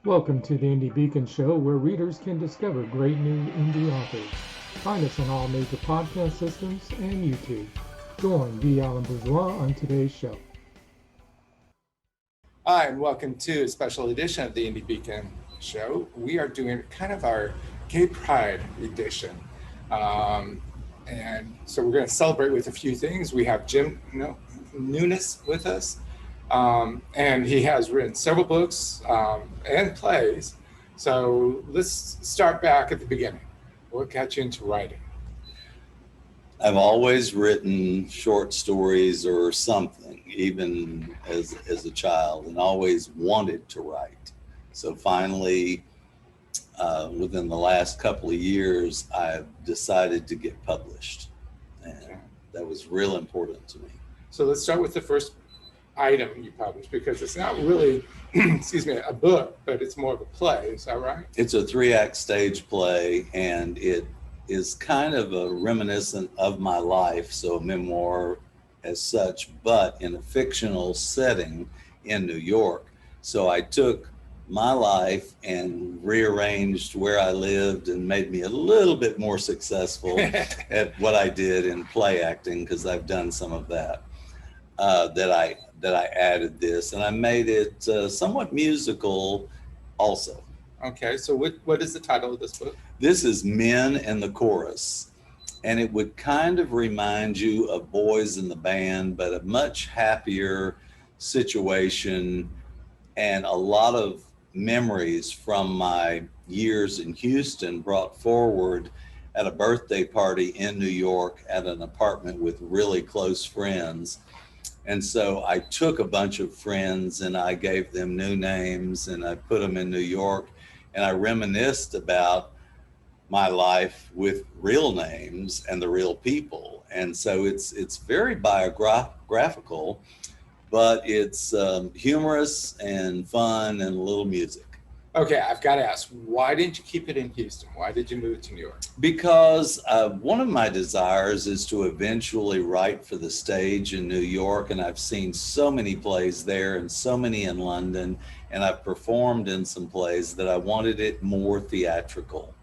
Welcome to the Indie Beacon Show, where readers can discover great new indie authors. Find us on all major podcast systems and YouTube. Join B Alan Bourgeois on today's show. Hi, and welcome to a special edition of the Indie Beacon Show. We are doing kind of our Gay Pride edition. And so we're going to celebrate with a few things. We have Jim Nunes with us, and he has written several books and plays. So let's start back at the beginning. What got you into writing? I've always written short stories or something, even as a child, and always wanted to write. So finally, within the last couple of years, I've decided to get published. And that was real important to me. So let's start with the first item you published, because it's not really, excuse me, a book, but it's more of a play. Is that right? It's a 3-act stage play, and it is kind of a reminiscent of my life, so a memoir as such, but in a fictional setting in New York. So I took my life and rearranged where I lived and made me a little bit more successful at what I did in play acting, because I've done some of that. That I added this, and I made it somewhat musical also. Okay, so what is the title of this book? This is Men in the Chorus, and it would kind of remind you of Boys in the Band, but a much happier situation, and a lot of memories from my years in Houston brought forward at a birthday party in New York at an apartment with really close friends. And so I took a bunch of friends and I gave them new names and I put them in New York, and I reminisced about my life with real names and the real people. And so it's very biographical, but it's humorous and fun and a little music. Okay, I've got to ask, why didn't you keep it in Houston? Why did you move to New York? Because one of my desires is to eventually write for the stage in New York, and I've seen so many plays there and so many in London, and I've performed in some plays that I wanted it more theatrical.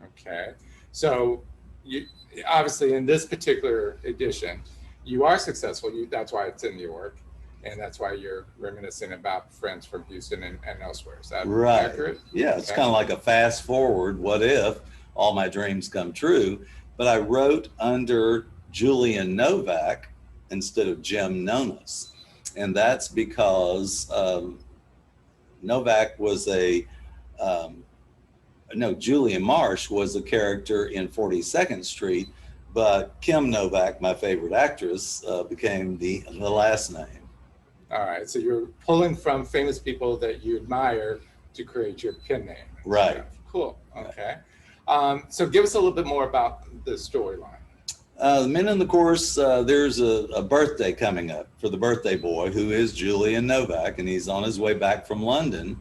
Okay, so you obviously in this particular edition, you are successful. That's why it's in New York, and that's why you're reminiscing about friends from Houston and elsewhere. Is that right? Accurate? Yeah, it's kind of like a fast forward. What if all my dreams come true? But I wrote under Julian Novak instead of Jim Nonas, and that's because Novack was Julian Marsh was a character in 42nd Street, but Kim Novak, my favorite actress, became the last name. All right, so you're pulling from famous people that you admire to create your pen name. Right. Yeah, cool, okay. So give us a little bit more about the storyline. The Men in the Chorus, there's a birthday coming up for the birthday boy, who is Julian Novak, and he's on his way back from London,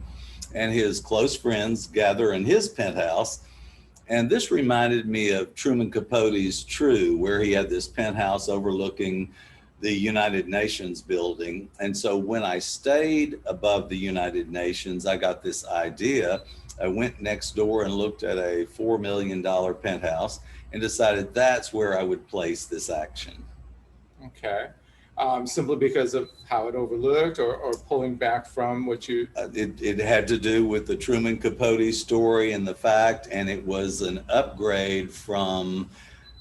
and his close friends gather in his penthouse. And this reminded me of Truman Capote's True, where he had this penthouse overlooking the United Nations building. And so when I stayed above the United Nations, I got this idea. I went next door and looked at a $4 million penthouse and decided that's where I would place this action. Okay. Simply because of how it overlooked, or pulling back from what you... It had to do with the Truman Capote story and the fact, and it was an upgrade from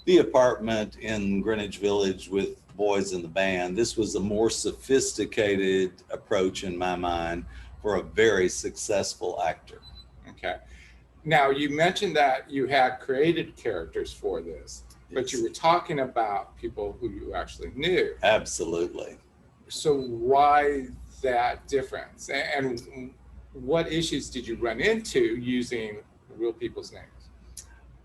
the apartment in Greenwich Village with Boys in the Band. This was a more sophisticated approach in my mind for a very successful actor. Okay. Now, you mentioned that you had created characters for this, but you were talking about people who you actually knew. Absolutely. So why that difference? And what issues did you run into using real people's names?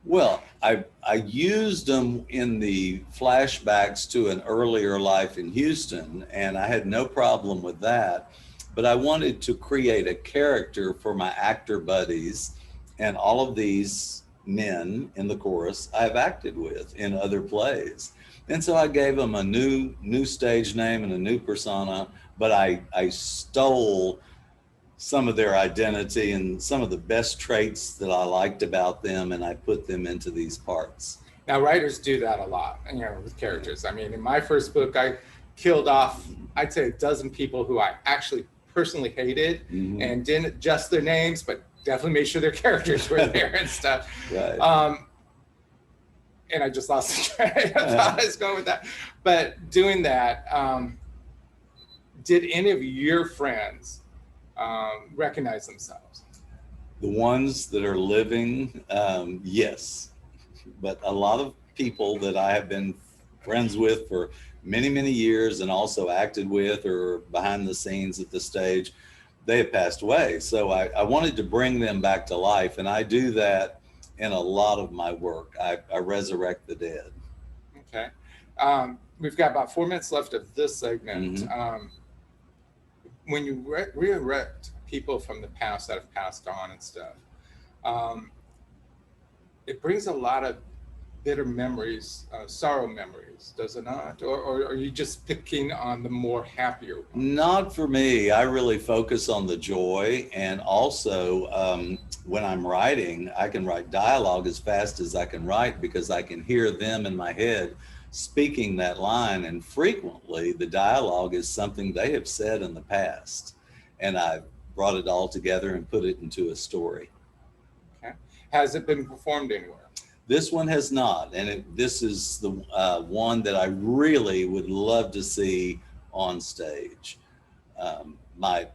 Well, I used them in the flashbacks to an earlier life in Houston, and I had no problem with that. But I wanted to create a character for my actor buddies, and all of these men in the chorus I've acted with in other plays. And so I gave them a new stage name and a new persona, but I stole some of their identity and some of the best traits that I liked about them, and I put them into these parts. Now, writers do that a lot, with characters. I mean, in my first book, I killed off, I'd say, a dozen people who I actually personally hated, and didn't adjust their names, but definitely made sure their characters were there and stuff. Right. And I just lost the train of thought I was going with that. But doing that, did any of your friends recognize themselves? The ones that are living, yes. But a lot of people that I have been friends with for many, many years and also acted with or behind the scenes at the stage, they have passed away. So I wanted to bring them back to life, and I do that in a lot of my work. I resurrect the dead. Okay. We've got about 4 minutes left of this segment. When you resurrect people from the past that have passed on and stuff, it brings a lot of bitter memories, sorrow memories, does it not? Or are you just picking on the more happier ones? Not for me. I really focus on the joy, and also when I'm writing, I can write dialogue as fast as I can write because I can hear them in my head speaking that line, and frequently the dialogue is something they have said in the past, and I've brought it all together and put it into a story. Okay. Has it been performed anywhere? This one has not, and this is the one that I really would love to see on stage. My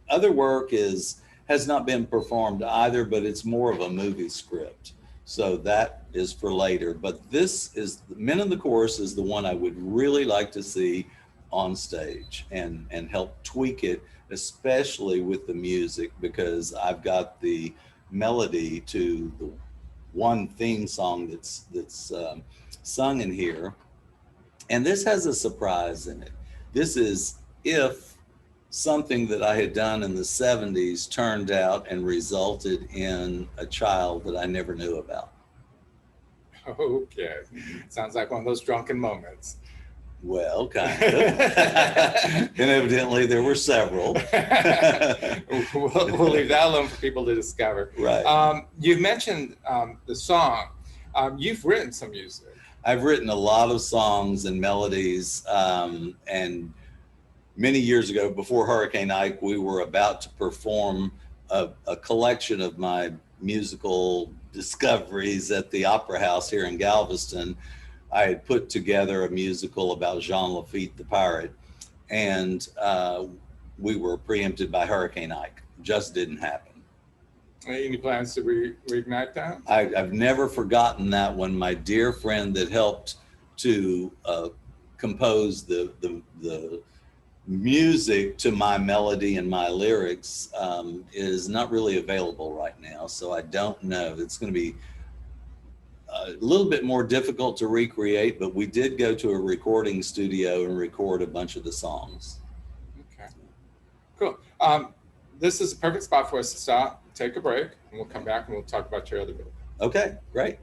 other work has not been performed either, but it's more of a movie script, so that is for later. But this is Men in the Chorus is the one I would really like to see on stage and help tweak it, especially with the music, because I've got the melody to the one theme song that's sung in here, and this has a surprise in it. This is if something that I had done in the 70s turned out and resulted in a child that I never knew about. Okay, sounds like one of those drunken moments. Well, kind of. And evidently there were several. We'll leave that alone for people to discover. Right. You've mentioned the song. You've written some music. I've written a lot of songs and melodies, and many years ago, before Hurricane Ike, we were about to perform a collection of my musical discoveries at the Opera House here in Galveston. I had put together a musical about Jean Lafitte the pirate, and we were preempted by Hurricane Ike. Just didn't happen. Any plans to reignite that? I've never forgotten that one. My dear friend that helped to compose the music to my melody and my lyrics is not really available right now, so I don't know. It's going to be a little bit more difficult to recreate, but we did go to a recording studio and record a bunch of the songs. Okay, cool. This is a perfect spot for us to stop, take a break, and we'll come back and we'll talk about your other book. Okay, great.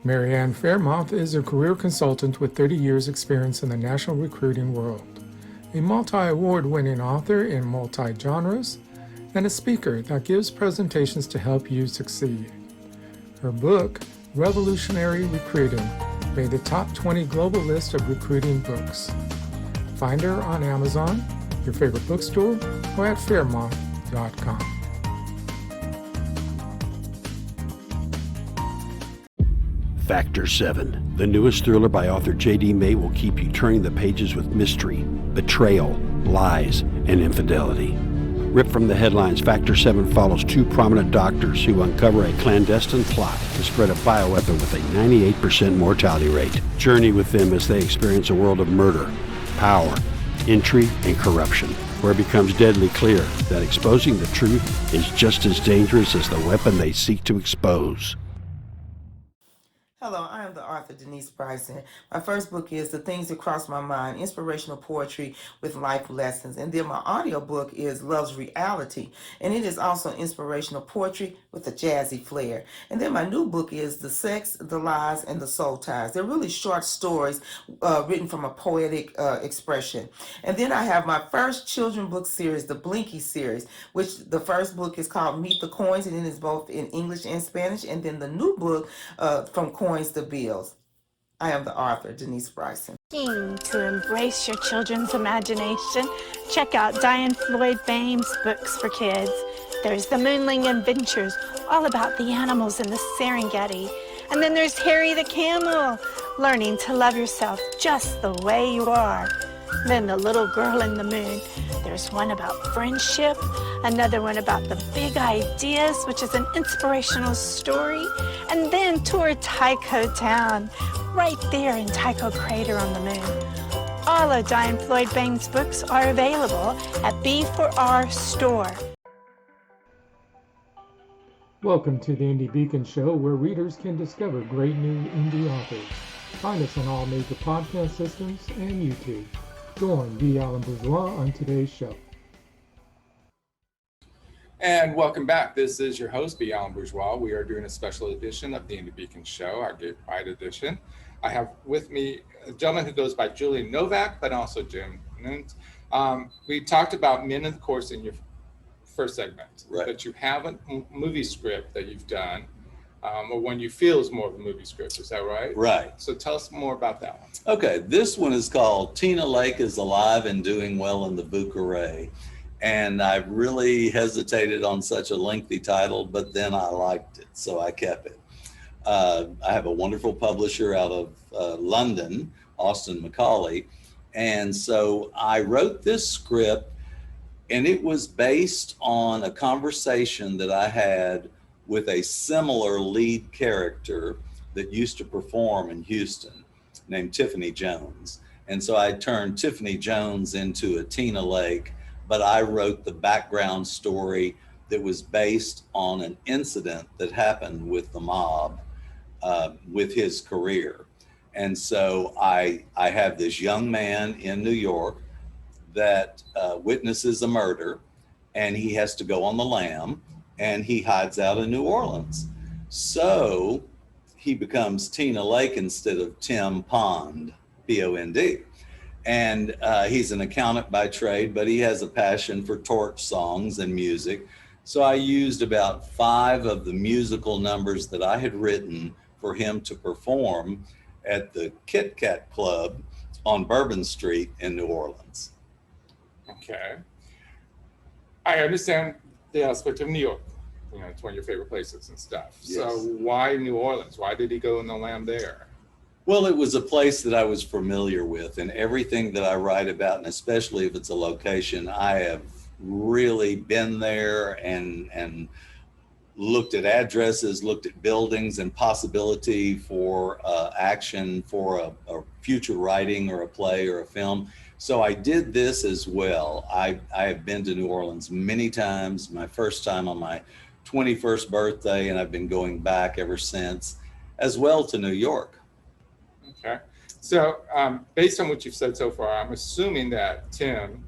Mary Ann Fairmouth is a career consultant with 30 years experience in the national recruiting world, a multi-award-winning author in multi-genres, and a speaker that gives presentations to help you succeed. Her book, Revolutionary Recruiting, made the top 20 global list of recruiting books. Find her on Amazon, your favorite bookstore, or at fairmouth.com. Factor 7, the newest thriller by author J.D. May, will keep you turning the pages with mystery, betrayal, lies, and infidelity. Ripped from the headlines, Factor 7 follows two prominent doctors who uncover a clandestine plot to spread a bioweapon with a 98% mortality rate. Journey with them as they experience a world of murder, power, intrigue, and corruption, where it becomes deadly clear that exposing the truth is just as dangerous as the weapon they seek to expose. Hello, I am the author Denise Bryson. My first book is The Things That Cross My Mind, Inspirational Poetry with Life Lessons. And then my audio book is Love's Reality. And it is also inspirational poetry with a jazzy flair. And then my new book is The Sex, the Lies, and the Soul Ties. They're really short stories written from a poetic expression. And then I have my first children book series, the Blinky series, which the first book is called Meet the Coins, and it is both in English and Spanish. And then the new book, From Coins to Bills. I am the author, Denise Bryson. To embrace your children's imagination, check out Diane Floyd Bame's books for kids. There's The Moonling Adventures, all about the animals in the Serengeti. And then there's Harry the Camel, learning to love yourself just the way you are. Then The Little Girl in the Moon. There's one about friendship, another one about the big ideas, which is an inspirational story, and then Tour Tycho Town, right there in Tycho Crater on the moon. All of Diane Floyd Bame's books are available at B4R Store. Welcome to the Indie Beacon Show, where readers can discover great new indie authors. Find us on all major podcast systems and YouTube. Join B Alan Bourgeois on today's show. And welcome back. This is your host, B Alan Bourgeois. We are doing a special edition of the Indie Beacon Show, our Gay Pride edition. I have with me a gentleman who goes by Julian Novak, but also Jim Nunes. We talked about men, of course, in your first segment, Right. that you have a movie script that you've done, or one you feel is more of a movie script. Is that right? Right. So tell us more about that one. Okay, this one is called Tina Lake is Alive and Doing Well in the Bucharest. And I really hesitated on such a lengthy title, but then I liked it, so I kept it. I have a wonderful publisher out of London, Austin Macaulay. And so I wrote this script, and it was based on a conversation that I had with a similar lead character that used to perform in Houston named Tiffany Jones. And so I turned Tiffany Jones into a Tina Lake, but I wrote the background story that was based on an incident that happened with the mob, with his career. And so I have this young man in New York that witnesses a murder, and he has to go on the lam, and he hides out in New Orleans. So he becomes Tina Lake instead of Tim Pond, P-O-N-D. And he's an accountant by trade, but he has a passion for torch songs and music. So I used about 5 of the musical numbers that I had written for him to perform at the Kit Kat Club on Bourbon Street in New Orleans. Okay. I understand the aspect of New York. You know, it's one of your favorite places and stuff. Yes. So why New Orleans? Why did he go in the lamb there? Well, it was a place that I was familiar with, and everything that I write about, and especially if it's a location, I have really been there and looked at addresses, looked at buildings and possibility for action for a future writing or a play or a film. So I did this as well. I have been to New Orleans many times, my first time on my 21st birthday, and I've been going back ever since, as well to New York. Okay. So based on what you've said so far, I'm assuming that Tim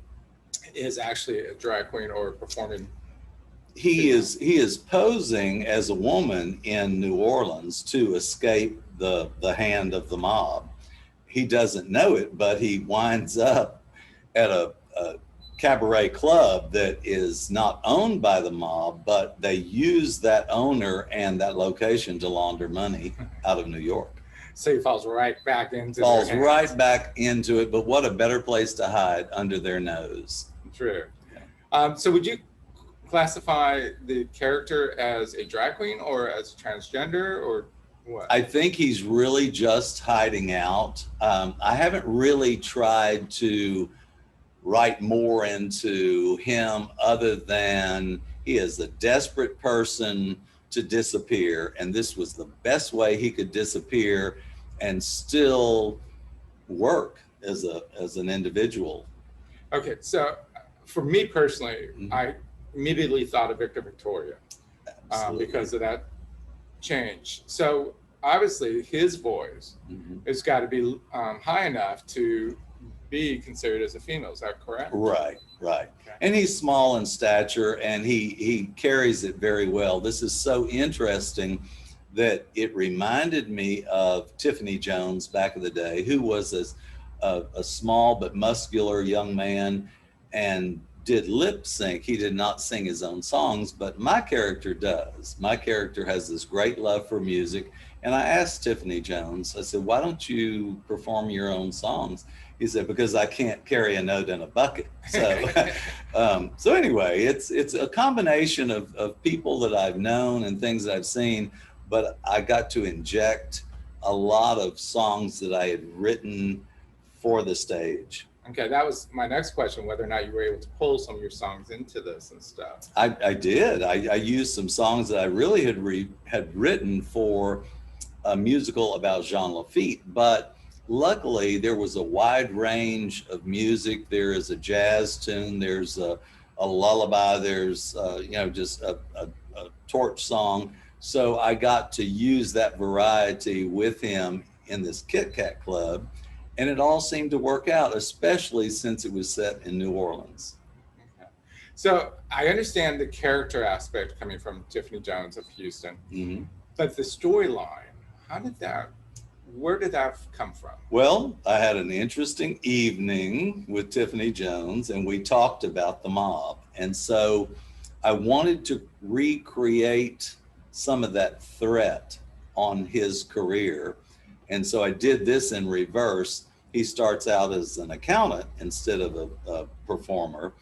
is actually a drag queen or performing. He is posing as a woman in New Orleans to escape the hand of the mob. He doesn't know it, but he winds up at a cabaret club that is not owned by the mob, but they use that owner and that location to launder money out of New York. So he falls right back into Falls their hands. right back into it, but what a better place to hide, under their nose. True. So would you classify the character as a drag queen or as transgender or what? I think he's really just hiding out. I haven't really tried to write more into him other than he is a desperate person to disappear, and this was the best way he could disappear and still work as an individual. Okay, so for me personally, I immediately thought of Victor Victoria because of that change. So obviously his voice Mhm. has got to be high enough to be considered as a female. Is that correct? Right, right. Okay. And he's small in stature, and he carries it very well. This is so interesting that it reminded me of Tiffany Jones back in the day, who was a small but muscular young man and did lip sync. He did not sing his own songs, but my character does. My character has this great love for music. And I asked Tiffany Jones, I said, why don't you perform your own songs? He said, because I can't carry a note in a bucket. So, so anyway, it's a combination of people that I've known and things that I've seen, but I got to inject a lot of songs that I had written for the stage. Okay, that was my next question, whether or not you were able to pull some of your songs into this and stuff. I did. I used some songs that I really had written for a musical about Jean Lafitte, but luckily there was a wide range of music. There is a jazz tune, there's a lullaby, there's just a torch song. So I got to use that variety with him in this Kit Kat Club, and it all seemed to work out, especially since it was set in New Orleans. Okay. So I understand the character aspect coming from Tiffany Jones of Houston, Mm-hmm. but the storyline, where did that come from? Well, I had an interesting evening with Tiffany Jones, and we talked about the mob. And so I wanted to recreate some of that threat on his career. And so I did this in reverse. He starts out as an accountant instead of a performer.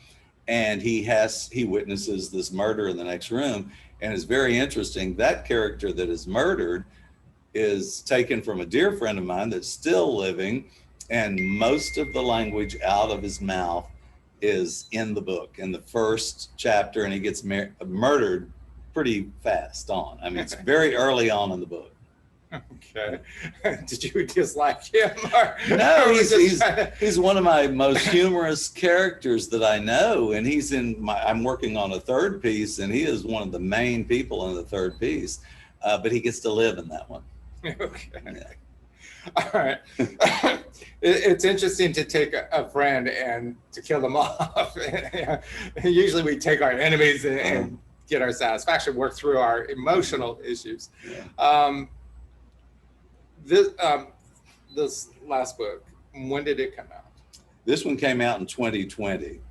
And he witnesses this murder in the next room. And it's very interesting. That character that is murdered is taken from a dear friend of mine that's still living, and most of the language out of his mouth is in the book in the first chapter, and he gets murdered pretty fast on. I mean, it's very early on in the book. Okay. Did you dislike him? No, or was he's one of my most humorous characters that I know, and I'm working on a third piece, and he is one of the main people in the third piece, but he gets to live in that one. Okay. Yeah. All right. It's interesting to take a friend and to kill them off. Usually we take our enemies and get our satisfaction, work through our emotional issues. Yeah. This last book, when did it come out? This one came out in 2020.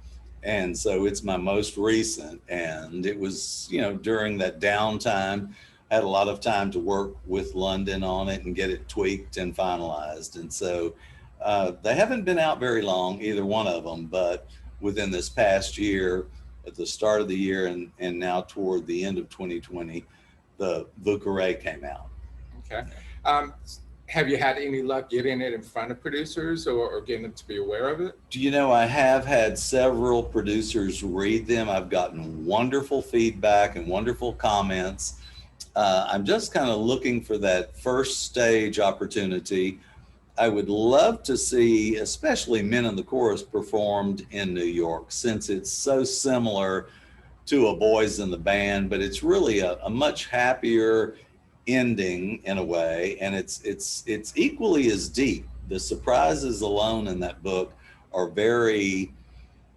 And so it's my most recent. And it was, during that downtime, I had a lot of time to work with London on it and get it tweaked and finalized. And so they haven't been out very long, either one of them, but within this past year, at the start of the year and now toward the end of 2020, the book array came out. Okay. Have you had any luck getting it in front of producers or getting them to be aware of it? Do you know, I have had several producers read them. I've gotten wonderful feedback and wonderful comments. I'm just kind of looking for that first stage opportunity. I would love to see, especially Men in the Chorus, performed in New York, since it's so similar to A Boys in the Band, but it's really a much happier ending in a way, and it's equally as deep. The surprises alone in that book are very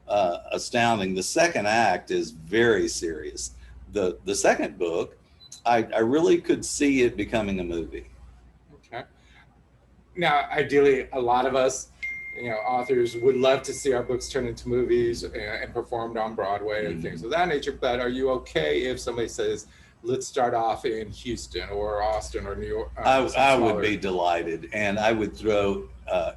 astounding. The second act is very serious. The second book, I really could see it becoming a movie. Okay. Now, ideally, a lot of us, authors would love to see our books turned into movies and performed on Broadway and things of that nature. But are you okay if somebody says, let's start off in Houston or Austin or New York? I would be delighted, and I would throw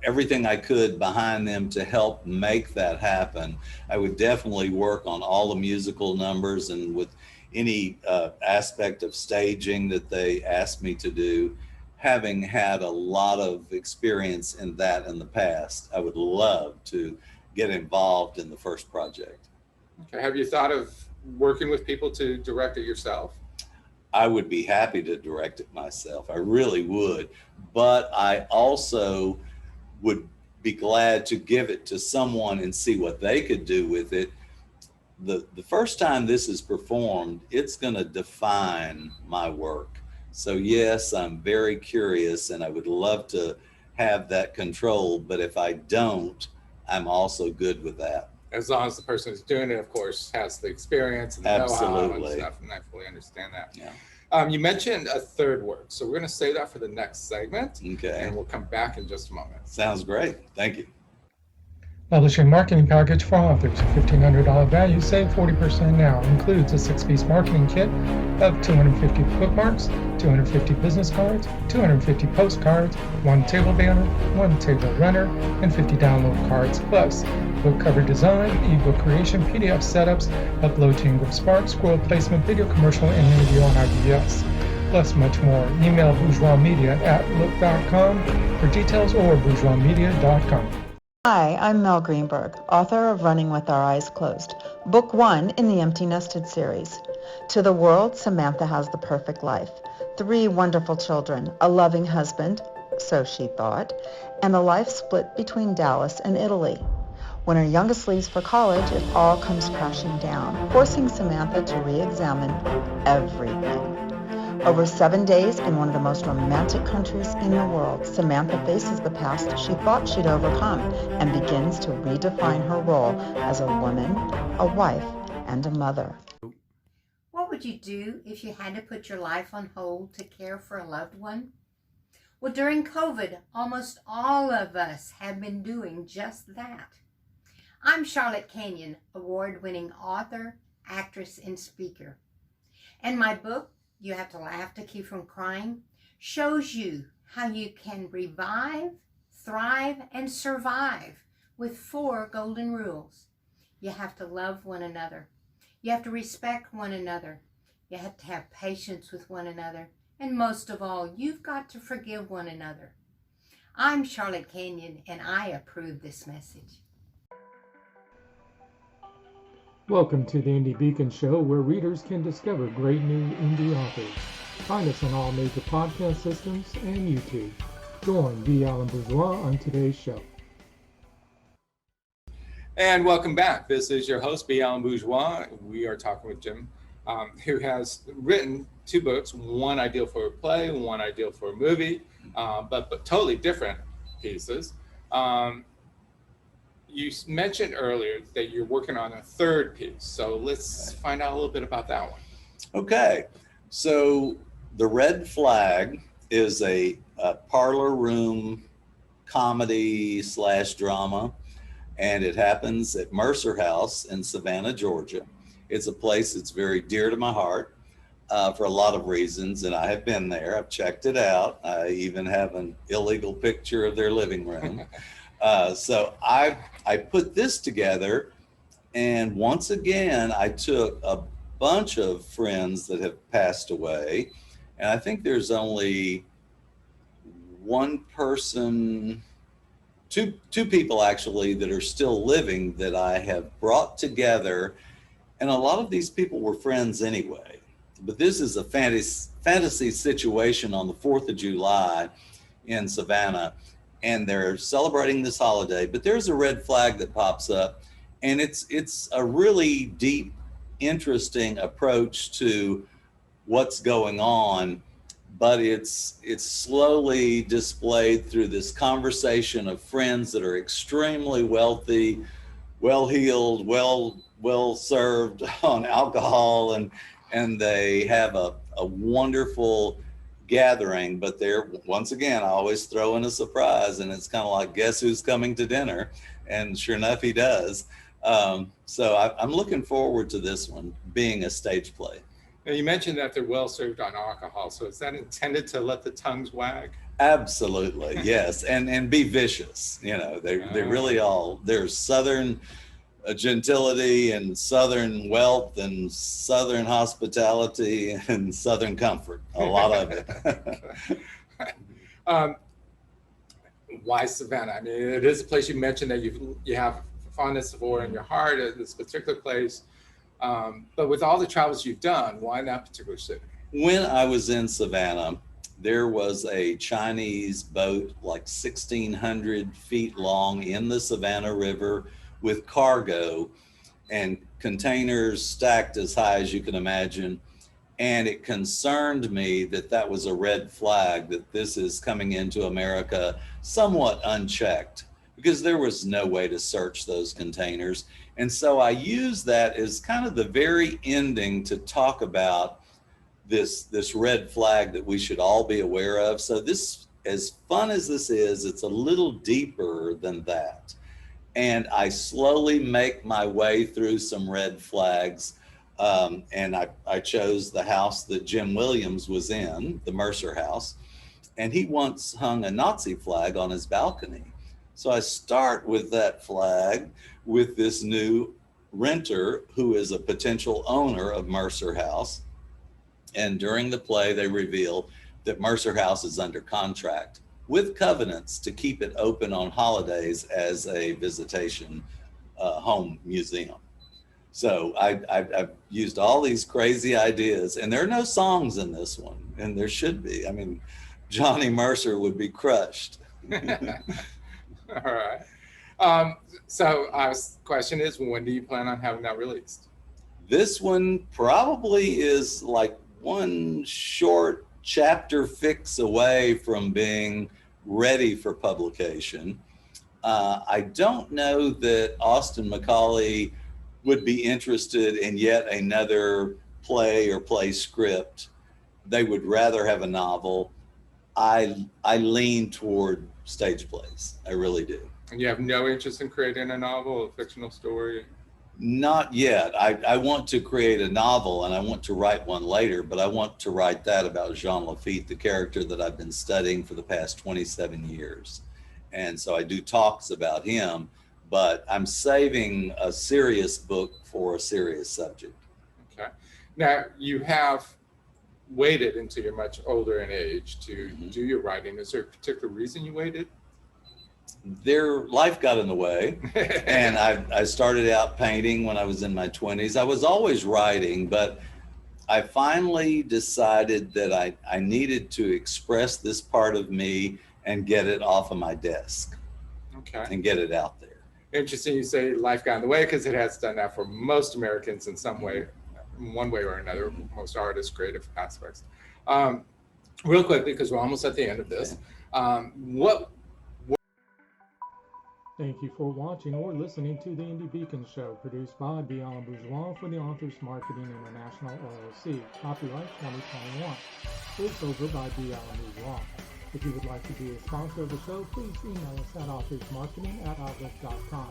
everything I could behind them to help make that happen. I would definitely work on all the musical numbers, and with any aspect of staging that they asked me to do. Having had a lot of experience in that in the past, I would love to get involved in the first project. Okay. Have you thought of working with people to direct it yourself? I would be happy to direct it myself. I really would. But I also would be glad to give it to someone and see what they could do with it. The first time this is performed, it's going to define my work. So yes, I'm very curious and I would love to have that control, but if I don't, I'm also good with that. As long as the person who's doing it, of course, has the experience and the know-how and Absolutely. stuff, and I fully understand that. Yeah. You mentioned a third work, so we're going to save that for the next segment, Okay. and we'll come back in just a moment. Sounds great. Thank you. Publishing marketing package for authors. $1,500 value, save 40% now. Includes a 6-piece marketing kit of 250 bookmarks, 250 business cards, 250 postcards, 1 table banner, 1 table runner, and 50 download cards, plus book cover design, ebook creation, PDF setups, upload to Ingram Spark, scroll placement, video commercial, and interview on IBS. Plus much more. Email bourgeoismedia@look.com for details or bourgeoismedia.com. Hi, I'm Mel Greenberg, author of Running with Our Eyes Closed, book 1 in the Empty Nested series. To the world, Samantha has the perfect life. 3 wonderful children, a loving husband, so she thought, and a life split between Dallas and Italy. When her youngest leaves for college, it all comes crashing down, forcing Samantha to re-examine everything. Over 7 days in one of the most romantic countries in the world, Samantha faces the past she thought she'd overcome and begins to redefine her role as a woman, a wife, and a mother. What would you do if you had to put your life on hold to care for a loved one? Well, during COVID, almost all of us have been doing just that. I'm Charlotte Canyon, award-winning author, actress, and speaker. And my book, You Have to Laugh to Keep from Crying, shows you how you can revive, thrive, and survive with 4 golden rules. You have to love one another. You have to respect one another. You have to have patience with one another. And most of all, you've got to forgive one another. I'm Charlotte Canyon, and I approve this message. Welcome to the Indie Beacon Show, where readers can discover great new indie authors. Find us on all major podcast systems and YouTube. Join B Alan Bourgeois on today's show. And welcome back. This is your host, B Alan Bourgeois. We are talking with Jim, who has written 2 books, one ideal for a play, one ideal for a movie, but totally different pieces. You mentioned earlier that you're working on a 3rd piece, so let's find out a little bit about that one. Okay, so The Red Flag is a parlor room comedy / drama, and it happens at Mercer House in Savannah, Georgia. It's a place that's very dear to my heart for a lot of reasons, and I have been there. I've checked it out. I even have an illegal picture of their living room. So I put this together, and once again, I took a bunch of friends that have passed away, and I think there's only one person, two people actually that are still living that I have brought together, and a lot of these people were friends anyway. But this is a fantasy situation on the 4th of July in Savannah, and they're celebrating this holiday, but there's a red flag that pops up, and it's a really deep, interesting approach to what's going on, but it's slowly displayed through this conversation of friends that are extremely wealthy, well-heeled, well served on alcohol, and they have a wonderful gathering, but they're, once again, I always throw in a surprise, and it's kind of like, guess who's coming to dinner? And sure enough, he does. So I'm looking forward to this one being a stage play. Now, you mentioned that they're well served on alcohol, so is that intended to let the tongues wag? Absolutely, yes, and be vicious. You know, they really all, there's Southern gentility and Southern wealth and Southern hospitality and Southern comfort, a lot of it. Why Savannah? I mean, it is a place you mentioned that you have fondness for in your heart at this particular place. But with all the travels you've done, why that particular city? When I was in Savannah, there was a Chinese boat like 1,600 feet long in the Savannah River with cargo and containers stacked as high as you can imagine. And it concerned me that that was a red flag, that this is coming into America somewhat unchecked, because there was no way to search those containers. And so I used that as kind of the very ending to talk about this red flag that we should all be aware of. So this, as fun as this is, it's a little deeper than that. And I slowly make my way through some red flags. And I chose the house that Jim Williams was in, the Mercer House, and he once hung a Nazi flag on his balcony. So I start with that flag with this new renter who is a potential owner of Mercer House. And during the play, they reveal that Mercer House is under contract with covenants to keep it open on holidays as a visitation home museum. So I've used all these crazy ideas, and there are no songs in this one, and there should be. I mean, Johnny Mercer would be crushed. All right. So our question is, when do you plan on having that released? This one probably is like one short chapter fix away from being ready for publication. I don't know that Austin Macaulay would be interested in yet another play or play script. They would rather have a novel. I lean toward stage plays. I really do. And you have no interest in creating a novel, a fictional story? Not yet. I want to create a novel, and I want to write one later, but I want to write that about Jean Lafitte, the character that I've been studying for the past 27 years. And so I do talks about him, but I'm saving a serious book for a serious subject. Okay. Now, you have waited until you're much older in age to do your writing. Is there a particular reason you waited? Life got in the way. And I started out painting when I was in my 20s. I was always writing, but I finally decided that I needed to express this part of me and get it off of my desk. Okay. And get it out there. Interesting you say life got in the way, because it has done that for most Americans in some way, one way or another, most artists, creative aspects. Real quickly, because we're almost at the end of this, Thank you for watching or listening to the Indie Beacon Show, produced by B Alan Bourgeois for the Authors Marketing International LLC. Copyright 2021. Voiceover by B Alan Bourgeois. If you would like to be a sponsor of the show, please email us at authorsmarketing@outlook.com.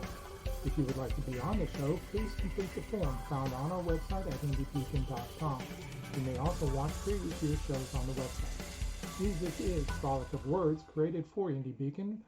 If you would like to be on the show, please complete the form found on our website at indiebeacon.com. You may also watch previous year's shows on the website. Music is Frolic of Words, created for Indie Beacon